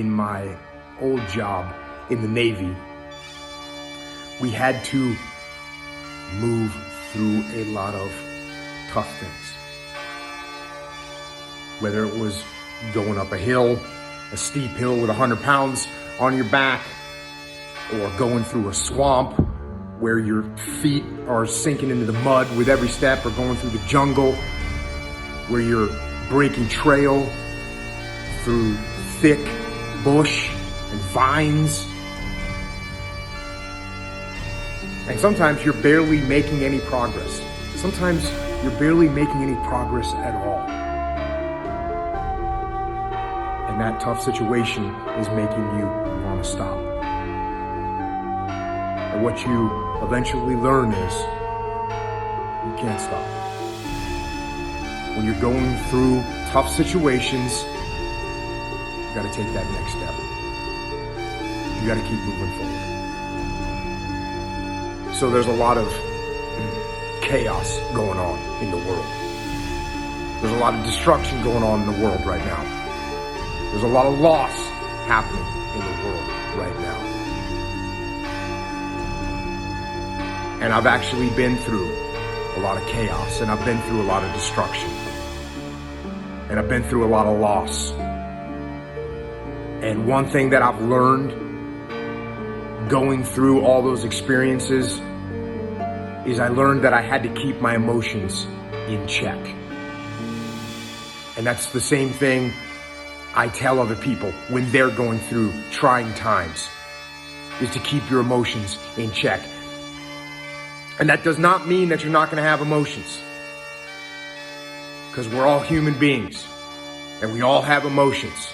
in my old job in the Navy, we had to move through a lot of tough things. Whether it was going up a hill, a steep hill with 100 pounds on your back, or going through a swamp where your feet are sinking into the mud with every step, or going through the jungle where you're breaking trail through thick bush and vines. And sometimes you're barely making any progress. Sometimes you're barely making any progress at all. And that tough situation is making you want to stop. And what you eventually learn is you can't stop. When you're going through tough situations, you got to take that next step. You got to keep moving forward. So there's a lot of chaos going on in the world. There's a lot of destruction going on in the world right now. There's a lot of loss happening in the world right now. And I've actually been through a lot of chaos, and I've been through a lot of destruction, and I've been through a lot of loss. And one thing that I've learned going through all those experiences is I learned that I had to keep my emotions in check. And that's the same thing I tell other people when they're going through trying times, is to keep your emotions in check. And that does not mean that you're not going to have emotions, because we're all human beings and we all have emotions.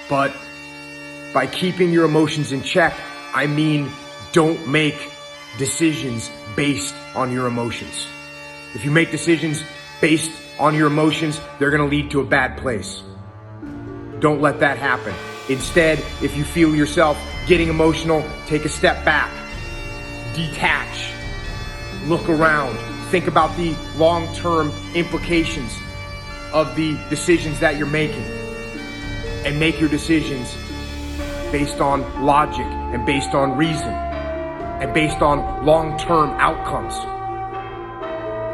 But by keeping your emotions in check, I mean, don't make decisions based on your emotions. If you make decisions based on your emotions, they're going to lead to a bad place. Don't let that happen. Instead, if you feel yourself getting emotional, take a step back, detach, look around, think about the long-term implications of the decisions that you're making, and make your decisions based on logic and based on reason and based on long-term outcomes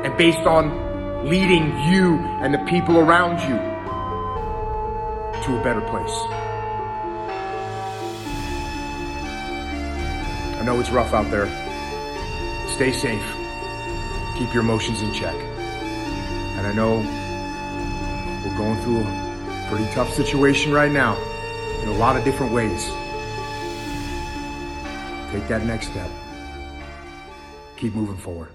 and based on leading you and the people around you to a better place. I know it's rough out there. Stay safe. Keep your emotions in check. And I know we're going through a pretty tough situation right now in a lot of different ways. Take that next step. Keep moving forward.